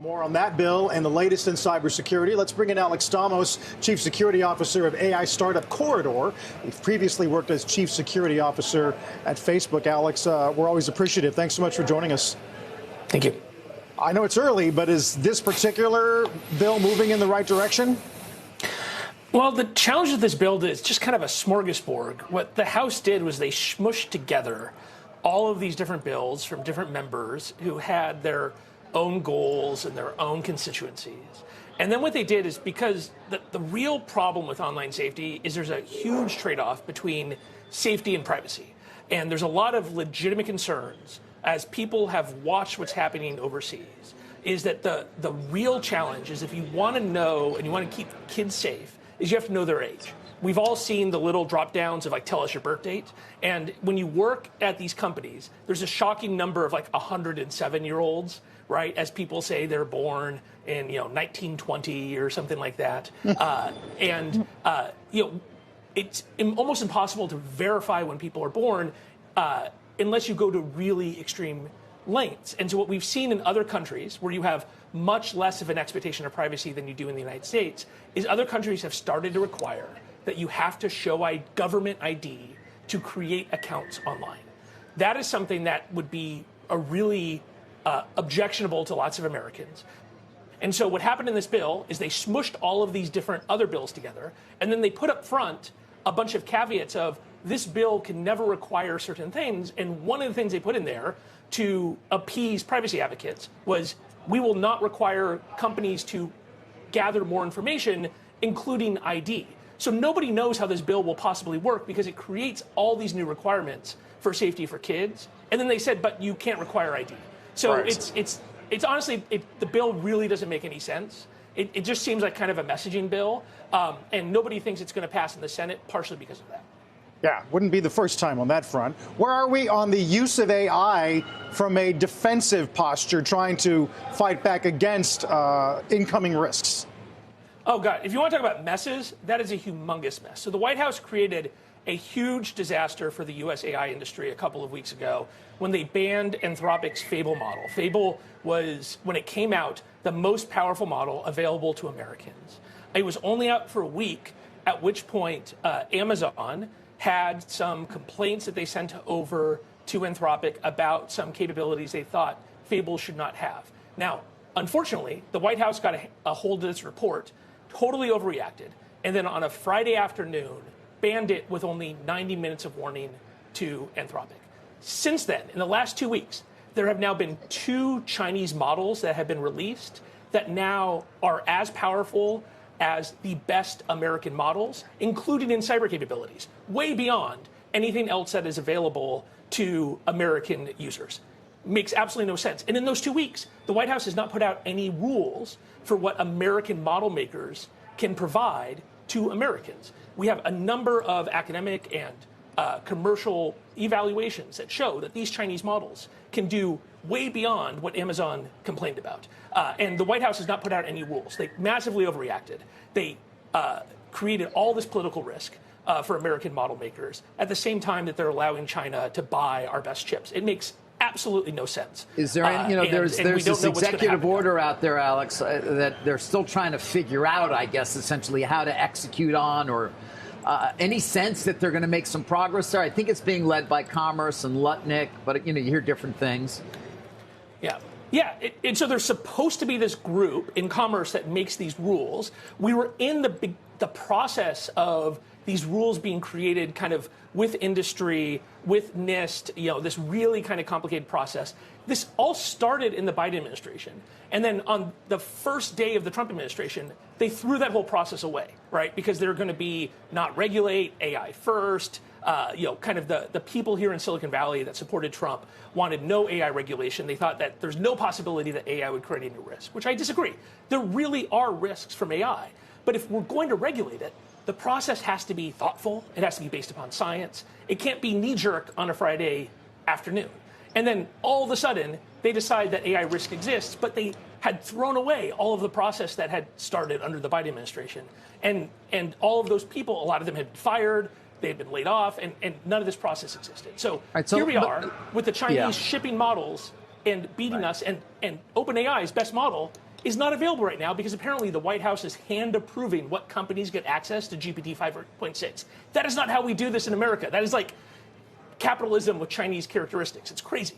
More on that bill and the latest in cybersecurity. Let's bring in Alex Stamos, Chief Security Officer of AI startup Corridor. He's previously worked as Chief Security Officer at Facebook. Alex, we're always appreciative. Thanks so much for joining us. Thank you. I know it's early, but is this particular bill moving in the right direction? Well, the challenge of this bill is just kind of a smorgasbord. What the House did was they smushed together all of these different bills from different members who had their own goals and their own constituencies. And then what they did is, because the real problem with online safety is there's a huge trade-off between safety and privacy. And there's a lot of legitimate concerns as people have watched what's happening overseas, is that the real challenge is, if you want to know and you want to keep kids safe, is you have to know their age. We've all seen the little drop downs of like, tell us your birth date. And when you work at these companies, there's a shocking number of like 107-year-olds, right? As people say they're born in, 1920 or something like that. It's almost impossible to verify when people are born unless you go to really extreme lengths. And so what we've seen in other countries where you have much less of an expectation of privacy than you do in the United States is other countries have started to require that you have to show a government ID to create accounts online. That is something that would be a really objectionable to lots of Americans. And so what happened in this bill is they smushed all of these different other bills together, and then they put up front a bunch of caveats of this bill can never require certain things. And one of the things they put in there to appease privacy advocates was, we will not require companies to gather more information, including ID. So nobody knows how this bill will possibly work because it creates all these new requirements for safety for kids. And then they said, but you can't require ID. So right. It's honestly, the bill really doesn't make any sense. It just seems like kind of a messaging bill, and nobody thinks it's going to pass in the Senate, partially because of that. Yeah, wouldn't be the first time on that front. Where are we on the use of AI from a defensive posture, trying to fight back against incoming risks? Oh, God, if you want to talk about messes, that is a humongous mess. So the White House created a huge disaster for the U.S. AI industry a couple of weeks ago when they banned Anthropic's Fable model. Fable was, when it came out, the most powerful model available to Americans. It was only out for a week, at which point Amazon had some complaints that they sent over to Anthropic about some capabilities they thought Fable should not have. Now, unfortunately, the White House got a hold of this report, totally overreacted, and then on a Friday afternoon, banned it with only 90 minutes of warning to Anthropic. Since then, in the last 2 weeks, there have now been 2 Chinese models that have been released that now are as powerful as the best American models, including in cyber capabilities, way beyond anything else that is available to American users. Makes absolutely no sense. And in those 2 weeks, the White House has not put out any rules for what American model makers can provide to Americans. We have a number of academic and commercial evaluations that show that these Chinese models can do way beyond what Amazon complained about. And the White House has not put out any rules. They massively overreacted. They created all this political risk for American model makers at the same time that they're allowing China to buy our best chips. It makes absolutely no sense. Is there, there's this executive order out there, Alex, that they're still trying to figure out, I guess, essentially how to execute on, or any sense that they're going to make some progress there? I think it's being led by Commerce and Lutnick, but, you hear different things. Yeah, and so there's supposed to be this group in Commerce that makes these rules. We were in the process of these rules being created kind of with industry, with NIST, this really kind of complicated process. This all started in the Biden administration. And then on the first day of the Trump administration, they threw that whole process away, right? Because they're going to be not regulate, AI first. Kind of the people here in Silicon Valley that supported Trump wanted no AI regulation. They thought that there's no possibility that AI would create any risk, which I disagree. There really are risks from AI. But if we're going to regulate it, the process has to be thoughtful. It has to be based upon science. It can't be knee-jerk on a Friday afternoon. And then all of a sudden, they decide that AI risk exists, but they had thrown away all of the process that had started under the Biden administration. And all of those people, a lot of them had been fired. They had been laid off, and none of this process existed. So, here we are with the Chinese shipping models and beating us, and OpenAI's best model is not available right now because apparently the White House is hand approving what companies get access to GPT 5.6. That is not how we do this in America. That is like capitalism with Chinese characteristics. It's crazy.